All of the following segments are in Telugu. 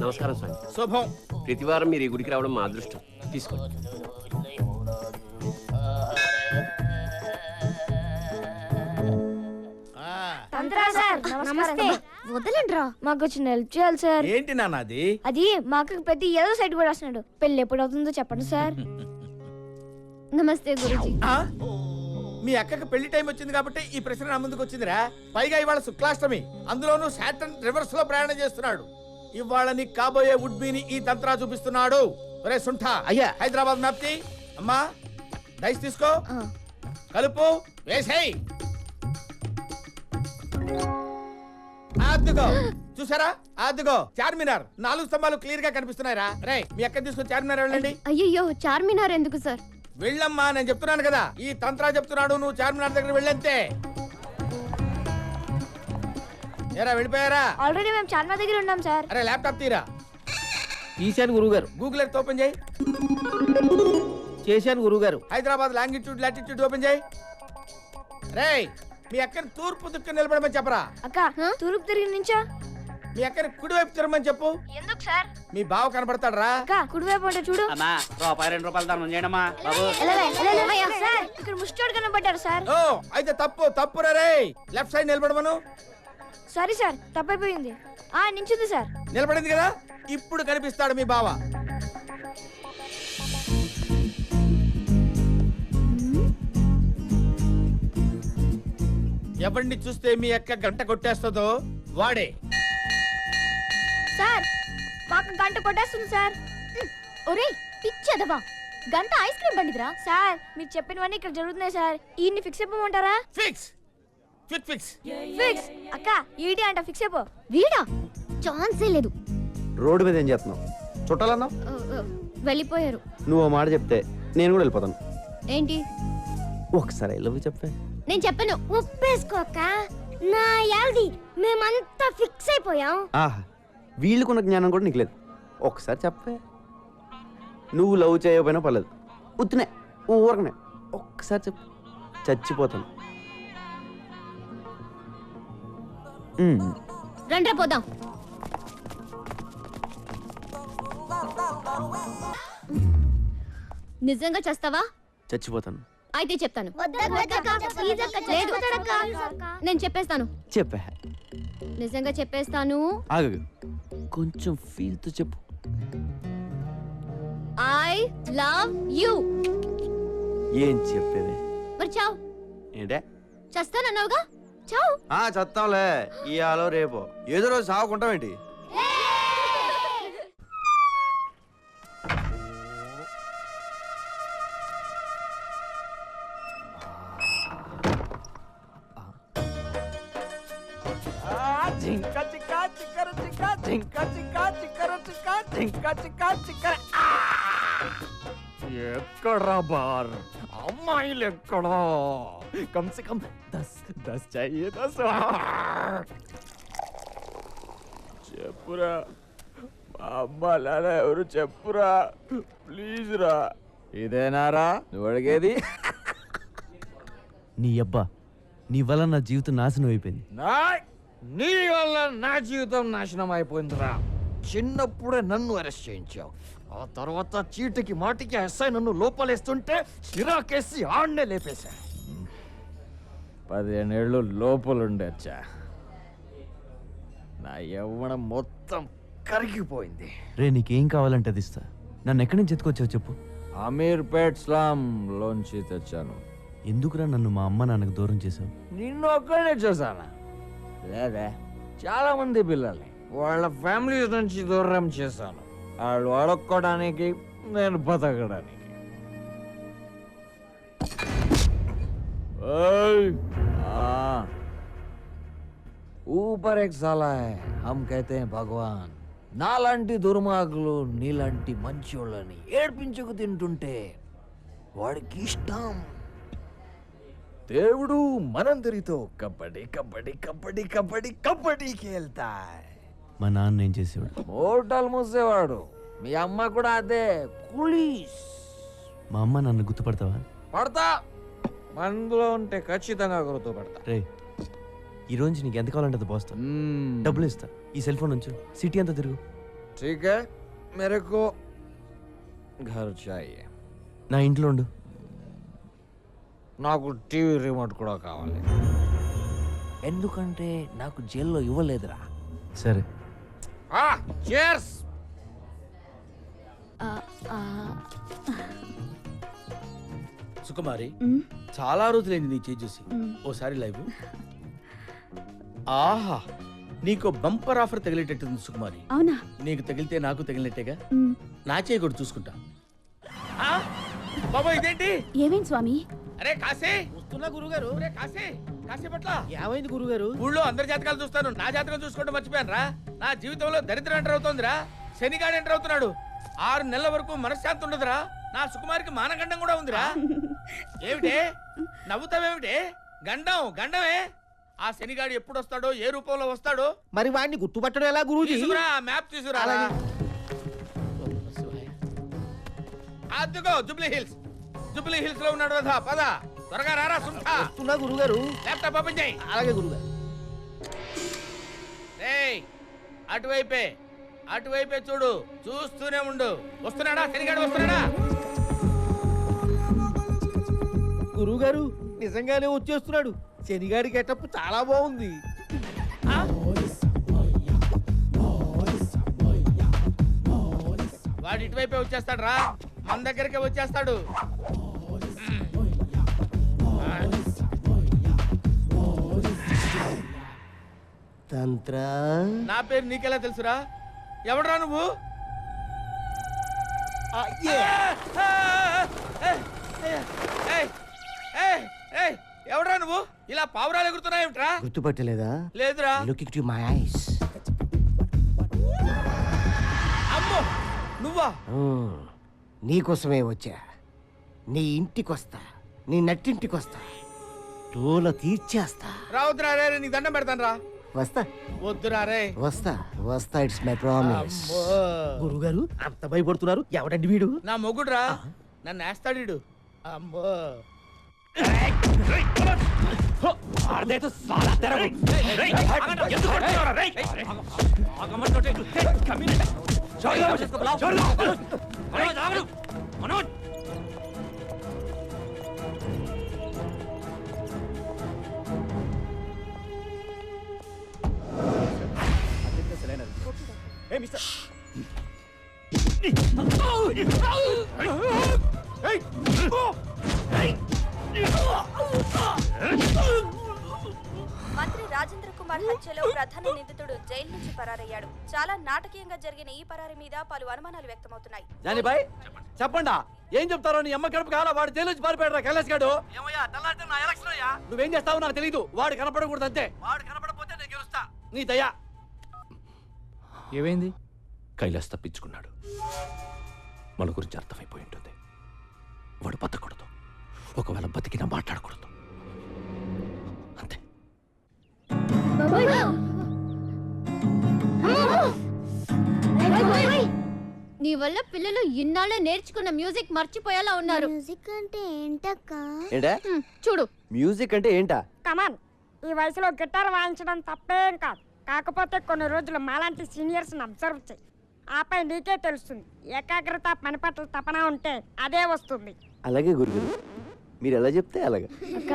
నమస్కారం స్వామి. శుభం. ప్రతి వారం మీరు ఈ గుడికి రావడం మా అదృష్టం. తీసుకోండి. వదలండ్రా, మాకు వచ్చిన హెల్ప్ చేయాలి సార్. ఏంటి నాన్నది? అది మా అక్కకి పెద్ద ఏదో సైడ్ కూడా వస్తున్నాడు. పెళ్లి ఎప్పుడు అవుతుందో చెప్పండి సార్. నమస్తే గురుజీ. మీ అక్కకి పెళ్లి టైం వచ్చింది కాబట్టి ఈ ప్రశ్న నా ముందుకు వచ్చిందిరా. పైగా ఇవాళ శుక్లాష్టమి, అందులోనూ సాటర్న్ రివర్స్ లో ప్రయాణం చేస్తున్నాడు. ఇవాళ నీకు కాబోయే వుడ్బీని ఈ తంత్రా చూపిస్తున్నాడు. ఒరే సుంఠా, అయ్యా. హైదరాబాద్ మ్యాప్ తీ. అమ్మా డైస్ తీసుకో, కలుపు, వేసేయ్. అద్దుగో, చూసారా? అద్దుగో చార్మినార్ 4 స్తంభాలు క్లియర్ గా కనిపిస్తున్నాయిరా. రే మీ అక్క తీసుకొని చార్మినార్ వెళ్ళండి. అయ్యో చార్మినార్ ఎందుకు సార్? వెళ్ళమ్మా, నేను చెప్తున్నాను కదా, ఈ తంత్రా చెప్తున్నాడు, నువ్వు చార్మినార్ దగ్గర వెళ్ళంతే. ఏరా వెళ్ళిపోయారా? ఆల్రెడీ మేము చార్మినార్ దగ్గర ఉన్నాం సార్. అరే ల్యాప్టాప్ తీరా. తీశాను గురువుగారు. గూగుల్ ఎర్త్ ఓపెన్ చేయి. చేశాను గురువుగారు. హైదరాబాద్ లాంగిట్యూడ్ లాటిట్యూడ్ ఓపెన్ చేయి. రే మీ అక్కని తూర్పు దిక్కు నిలబడమని చెప్పరా. అక్క తూర్పు తిరిగి నుంచా? మీ అక్కని కుడివైపు తిరగమని చెప్పు. ఎందుకు సార్? మీ బావ కనపడతాడు రా. అక్క కుడివైపు అంటే చూడు. అమ్మా ₹2 దానం చేయడమ్మా బాబు. సార్ ఇక్కడ ముష్టోడు కనపడ్డారు సార్. ఓ అయితే తప్పు రే. లెఫ్ట్ సైడ్ నిలబడమను. సారీ సార్, తప్పైపోయింది. నించుంది సార్. నిలబడింది కదా, ఇప్పుడు కనిపిస్తాడు మీ బావ. ఎవరిని చూస్తే మీ అక్క గంట కొట్టేస్తుందో వాడే. సార్ మాకు గంట కొట్టేస్తుంది సార్. ఒరే పిచ్చదవా, గంట ఐస్ క్రీమ్ బండిదిరా. సార్ మీరు చెప్పినవన్నీ ఇక్కడ జరుగుతున్నాయి సార్. ఈయన్ని ఫిక్స్ అయిపోమంటారా? Fix fix fix fix. అక్క ఈడి అంట ఫిక్స్ అయిపో. వీడా ఛాన్సే లేదు. రోడ్డు మీద ఏం చేస్తున్నావు? చుట్టాలన్నా వెళ్ళిపోయారు. నువ్వు మాట చెప్తే నేను కూడా వెళ్ళిపోతాను. ఏంటి? ఒకసారి ఐ లవ్ యు చెప్పే. నేను చెప్పను. ఒప్పేసుకోక నా యాల్ది మేమంతా ఫిక్స్ అయిపోయాం. ఆహా, వీళ్ళకున్న జ్ఞానం కూడా నీకు లేదు. ఒకసారి చెప్పే. నువ్వు లవ్ చేయకపోయినా పర్లేదు, ఉత్తునే ఊరకనే ఒక్కసారి చెప్పు, చచ్చిపోతాను. రండ్రా పోదాం. నిజంగా చేస్తావా? చచ్చిపోతాను. అయితే చెప్తాను. లేదు నేను చెప్పేస్తాను. చెప్పే. నిజంగా చెప్పేస్తాను. ఆగు, కొంచెం ఫీల్ తో చెప్పు. I love you. ఏం చెప్పేవే? మరి చావు. ఏంటే? చేస్తానన్నావుగా, చావు. చస్తాంలే, ఇయాలో రేపో ఏదో రోజు సాగుకుంటామేంటి? ఎక్కడ్రా బార్? అమ్మాయిలు ఎక్కడా? కమ్ సే కమ్ 10 चाहिए 10. చెప్పురా అమ్మ నాన్న ఎవరు చెప్పురా ప్లీజ్ రా. ఇదేనారా నువ్వు అడిగేది? నీ అబ్బా, నీ వల్ల నా జీవితం నాశనం అయిపోయింది. నీ వల్ల నా జీవితం నాశనం అయిపోయిందిరా. చిన్నప్పుడే నన్ను అరెస్ట్ చేయించావు, ఆ తర్వాత చీటికి మాటికి ఎస్ఐ నన్ను లోపలేస్తుంటే చిరాకేసి ఆడనే లేపేశా. 15 ఏళ్ళు లోపలుండొచ్చా. నా యవ్వనం మొత్తం కరిగిపోయింది. రే నీకేం కావాలంటే అది ఇస్తా. నన్ను ఎక్కడి నుంచి ఎత్తుకొచ్చావు చెప్పు. అమీర్పేట్ స్లామ్ లోంచి తెచ్చాను. ఎందుకురా నన్ను మా అమ్మ నాన్నకు దూరం చేసావు? నిన్ను ఒక్కడే చూసానా? లేదా చాలా మంది పిల్లల్ని వాళ్ళ ఫ్యామిలీస్ నుంచి దూరం చేశాను. వాళ్ళు అడుక్కోవడానికి, నేను బతకడానికి. ऊपर एक साला है, हम कहते हैं भगवान. నాలాంటి దుర్మార్గులు నీలాంటి మంచోళ్ళని ఏడ్పించుకు తింటుంటే వాడికి ఇష్టం. దేవుడు మనందరితో కబడ్డీ కబడ్డీ కబడ్డీ కబడ్డీ కబడ్డీ కేల్తా. మా నాన్న ఏం చేసేవాడు? హోటల్ మూసేవాడు. మీ అమ్మ కూడా అదే, పోలీస్. మా అమ్మ నన్ను గుర్తుపడతావా? పడతా, మందులో ఉంటే ఖచ్చితంగా గుర్తుపడతా. రే ఈ రోజు నీకు ఎంత కావాలంటే అది పోస్తా. డబ్బులు ఇస్తా. ఈ సెల్ ఫోన్ ఉంచు. సిటీ అంతా తిరుగు. ठीक है मेरे को घर चाहिए. నా ఇంట్లో ఉండు. నాకు టీవీ రిమోట్ కూడా కావాలి. ఎందుకంటే నాకు జైల్లో ఇవ్వలేదురా. సరే. cheers. సుకుమారి, చాలా రోజులైంది నీ చేయి చూసి. ఓసారి లైవ్. ఆహా, నీకు బంపర్ ఆఫర్ తగిలేటట్టుంది సుకుమారి. అవునా? నీకు తగిలితే నాకు తగిలినట్టేగా. నా చేయి కూడా చూసుకుంటా. బాబా ఇదేంటి? ఏమేం స్వామి? అరే కాశీ, వస్తున్నా గురుగారు. అరే కాశీ, కాశీ పట్ల ఏమైంది గురుగారు? ఊళ్ళో అందరి జాతకాలు చూస్తాను, నా జాతకం చూసుకోవడం మర్చిపోయాను రా. నా జీవితంలో దరిద్రం ఎంటర్ అవుతోందిరా. శనిగాడు ఎంటర్ అవుతున్నాడు. 6 నెలల వరకు మనశ్శాంతి ఉండదురా. నా సుకుమారికి మానగండం కూడా ఉందిరా. ఏమిటే నవ్వుతావేమిటే? గండం గండమే. ఆ శనిగాడు ఎప్పుడు వస్తాడో, ఏ రూపంలో వస్తాడో మరి వాడిని గుర్తుపట్టడం ఎలా గురూజీ? తీసుకురా, మ్యాప్ తీసుకురా. అద్దుకో జూబ్లీ హిల్స్. జూబ్లీ హిల్స్ లో ఉన్నాడు కదా. పద త్వరగా రారా. సుంఠా వస్తున్నా గురుగారు. ల్యాప్టాప్ ఓపెన్ చేయి. అలాగే గురుగారు. రేయ్ అటువైపే, అటువైపే చూడు. చూస్తూనే ఉండు. వస్తున్నాడా శనిగాడు? వస్తున్నాడా? గురుగారు నిజంగానే వచ్చేస్తున్నాడు. శనిగాడి గెటప్ చాలా బాగుంది. వాడు ఇటువైపే వచ్చేస్తాడు రా. మన దగ్గరికి వచ్చేస్తాడు. తంత్ర నా పేరు నీకెలా తెలుసురా? ఎవడరా నువ్వు? ఎవడరా నువ్వు? ఇలా పావురాలు ఎగురుతున్నాయేమిట్రా? గుర్తుపట్టలేదా? లేదురా. Look it my eyes. అమ్మో నువ్వా? నీకోసమే వచ్చా. నీ ఇంటికొస్తా, నీ నట్టింటికొస్తా, తోల తీర్చేస్తా. రావద్దురా రే, నీకు దండం పెడతాను రా. వస్తా వద్దురా రే. వస్తా వస్తా. It's my promise. అమ్మో. గురుగారు అంత భయపడుతున్నారు. ఎవడండి వీడు? నా మొగుడురా. నన్ను వేస్తాడు. అమ్మో మంత్రి రాజేంద్ర కుమార్ హత్యలో ప్రధాన నిందితుడు జైలు నుంచి పరారయ్యాడు. చాలా నాటకీయంగా జరిగిన ఈ పరారి మీద పలు అనుమానాలు వ్యక్తమవుతున్నాయి. జానీబాయ్ చెప్పండా, ఏం చెప్తారో? నీ అమ్మ కడుపు కావాలా? వాడు జైలు నుంచి పారిపోయాడు. కైలాస్ గాడు. ఏమయ్యా తెల్లారితే నా ఎలక్షన్ అయ్యా. నువ్వేం చేస్తావో నాకు తెలీదు. వాడు కనపడకూడదు అంతే. వాడు కనపడపోతే నేను గెలుస్తా. నీ దయా. ఏమైంది? కైలాస్ తప్పించుకున్నాడు. మన గురించి అర్థమైపోయి ఉంటుంది. వాడు బతకూడదు. ఒకవేళ బతికినా మాట్లాడకూడదు. అంతే. నీ వల్ల పిల్లలు ఇన్నాళ్ళు నేర్చుకున్న మ్యూజిక్ మర్చిపోయేలా ఉన్నారు. మ్యూజిక్ అంటే ఏంటక్క? ఏంటా? చూడు. మ్యూజిక్ అంటే ఏంటా? కమాన్, ఈ వయసులో గిటార్ వాయించడం తప్పేం కాదు. కాకపోతే కొన్ని రోజులు మాలాంటి సీనియర్స్ని అబ్జర్వ్ చేయి. ఆపై నీకే తెలుస్తుంది. ఏకాగ్రత, పని పట్ల తపన ఉంటే అదే వస్తుంది. అలాగే గురుగారు, మీరు ఎలా చెప్తే అలాగే. అక్క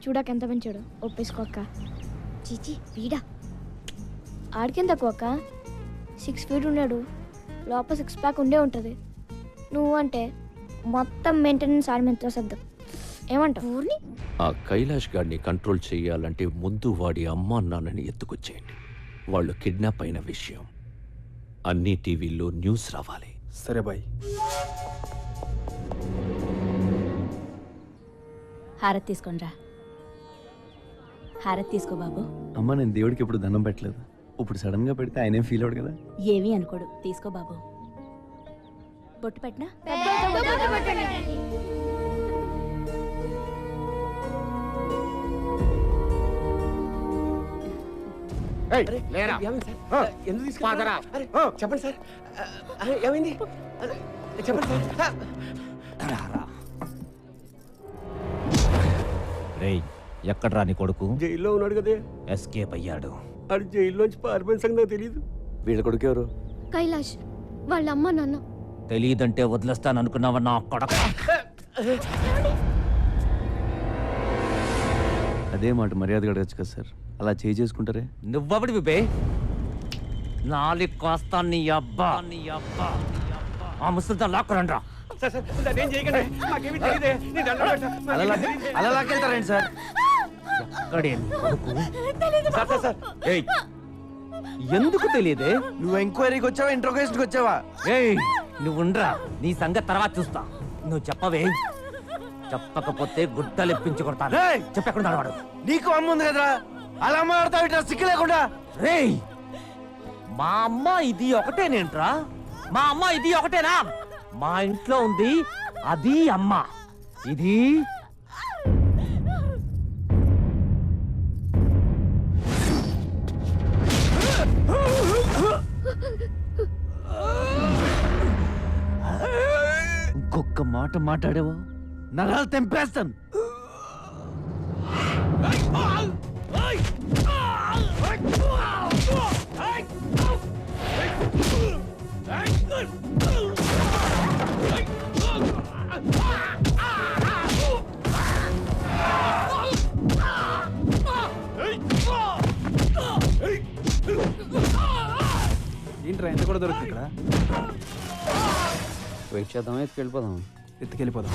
చూడక ఎంత మంచోడు. ఒప్పేసుకో అక్క. చీచి వీడా ఆడికేం తక్కువ అక్క. 6 feet ఉన్నాడు. లోపల 6 pack ఉండే ఉంటుంది. నువ్వు అంటే మొత్తం మెయింటెనెన్స్ ఆడి మీద సర్దు. ఏమంటావు? ఊరిని ఆ కైలాష్ గాడిని కంట్రోల్ చేయాలంటే ముందు వాడి అమ్మా నాన్నని ఎత్తుకొచ్చేయండి. వాళ్ళు కిడ్నాప్ అయిన విషయం అన్ని టీవీల్లో న్యూస్ రావాలి. సరే బాయ్. హారతి తీసుకోండిరా. హారతి తీసుకో బాబు. అమ్మ, నేను దేవుడికి ఎప్పుడు దండం పెట్టలేదు. ఇప్పుడు సడన్ గా పెడితే ఆయనేం ఫీల్ అవడు కదా. ఏమీ అనుకోడు. తీసుకో బాబు. బొట్టు పెట్టినా? చెప్పండి సార్, ఏమైంది? చెప్పండి సార్. రేయ్ ఎక్కడ్రా నీ కొడుకు? జైల్లో ఉన్నాడు కదే. ఎస్కేప్ అయ్యాడు. అది జైల్లోంచి పారిపోయిన సంగతి నాకు తెలియదు. వీళ్ళ కొడుకు ఎవరు? కైలాష్ వాళ్ళ అమ్మ నాన్న. తెలియదంటే వదిలేస్తాననుకున్నావా నా కొడక? అదే మాట మర్యాదగా అడగచ్చు కదా సార్, అలా చేసుకుంటారే. నువ్వబడి విబే నాలి కాస్తా నీ అబ్బా ఆ ముసలితో లాక్కురండ్రా. అలా లాక్కెళ్తారండి సార్. ఎక్కడే నీ కొడుకు? ఏయ్, ఎందుకు తెలియదే? నువ్వు ఎంక్వైరీకి వచ్చావా, ఇంట్రోగేషన్కి వచ్చావా? ఏయ్ నువ్వుండ్రా, నీ సంగతి తర్వాత చూస్తా. నువ్వు చెప్పవే, చెప్పకపోతే గుడ్డలెప్పించి కొడతాను. ఏయ్! చెప్పకుండా వాడు. నీకు అమ్మ ఉంది కదరా, అలా మాట్లాడతావు ఇట్లా సిక్కు లేకుండా. రేయ్ మా అమ్మ ఇది ఒకటేనేంట్రా? మా అమ్మ ఇది ఒకటేనా? మా ఇంట్లో ఉంది అది అమ్మ, ఇది ఇంకొక మాట మాట్లాడావు నరాలు తెంపేస్తాను. ఏంట్రా ఎంత కూడా దొరుకుతుంది ఇక్కడ? వెయిట్ చేద్దామా, ఎత్తుకెళ్ళిపోదాం? ఎత్తుకెళ్ళిపోదాం.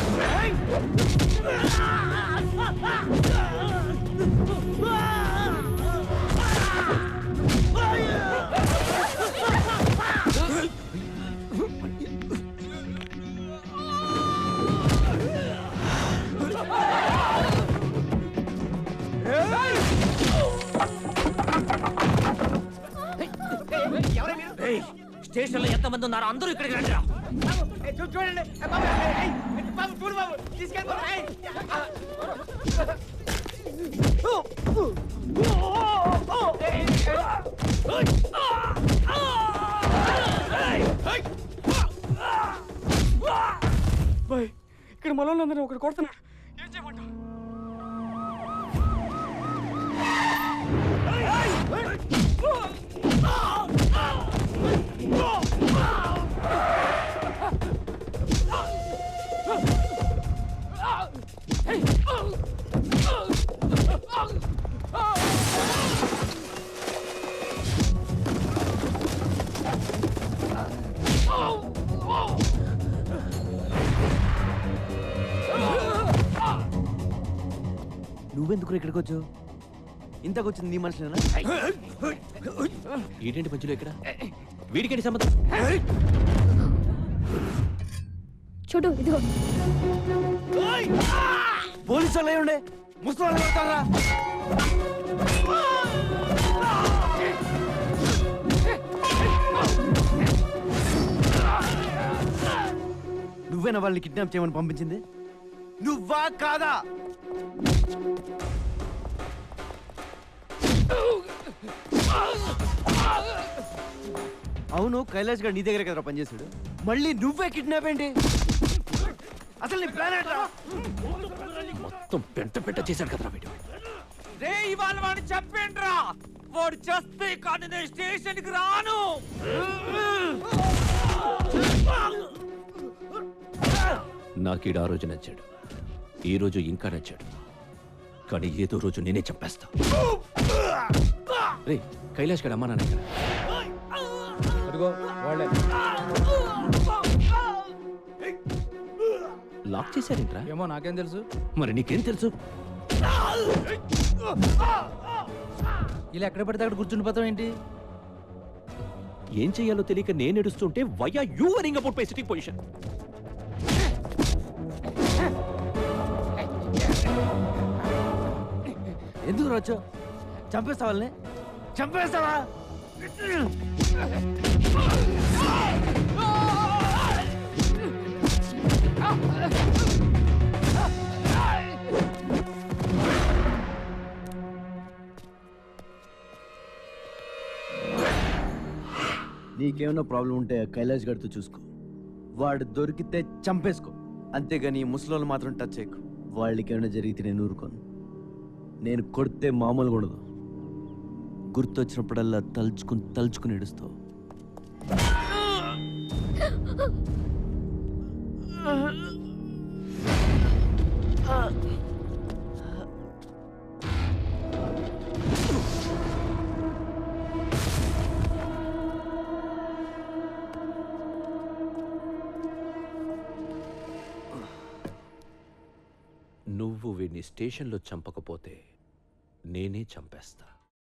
స్టేషన్ లో ఎంతమంది ఉన్నారు? అందరూ ఇక్కడికి రండి. చూడండి బాబు, చూడు బాబు, తీసుకెళ్ళిపోతాయి. ఇక్కడ మనోళ్ళందరూ ఒకటి కొడుతున్నాడు. ఏం చేయమంటావు? నువ్వెందుకు ఇక్కడికి వచ్చావు? ఇంతకొచ్చింది నీ మనుషులేనా? ఏంటంటే మధ్యలో ఇక్కడ వీడికేంటి సంబంధం? చూడు ఇదిగో. పోలీసు వాళ్ళు ఉండే ముసలి పెడతారా? నువ్వేనా వాళ్ళని కిడ్నాప్ చేయమని పంపించింది? నువ్వా కాదా? అవును, కైలాష్ గారు నీ దగ్గర కదా పనిచేశాడు, మళ్ళీ నువ్వే కిడ్నాప్ ఏంటి? అసలు నీ ప్లాన్ ఏంట్రా? మొత్తం పెంట చేశాడు కదరా వీడు. రే ఇవాళ వాడిని చెప్పేంట్రా, వాడు చేస్తే కానీ నేను స్టేషన్ కి రాను. నాకీడు ఆ రోజు నచ్చాడు, ఈ రోజు ఇంకా నచ్చాడు, కానీ ఏదో రోజు నేనే చంపేస్తా. రే కైలాష్ గడ అమ్మా నాన్న ఇక్కడ. లాక్ చేశారేంట్రా? ఏమో నాకేం తెలుసు. మరి నీకేం తెలుసు? ఇలా ఎక్కడ పడితే అక్కడ కూర్చుండిపోతాం ఏంటి? ఏం చెయ్యాలో తెలియక నేను ఏడుస్తుంటే why are you worrying about my sitting position? ఎందుకు రాచో? చంపేస్తా వాళ్ళని? చంపేస్తావా? నీకేమైనా ప్రాబ్లం ఉంటే కైలాష్ గడితో చూసుకో, వాడు దొరికితే చంపేసుకో, అంతేగాని ఈ ముసలోళ్ళు మాత్రం టచ్ చేయకు. వాళ్ళకి ఏమైనా జరిగితే నేను ఊరుకోను. నేను కొడితే మామూలుగా ఉండదు. గుర్తొచ్చినప్పుడల్లా తలుచుకుని ఏడుస్తావు. నువ్వు వీడిని స్టేషన్లో చంపకపోతే నేనే చంపేస్తా.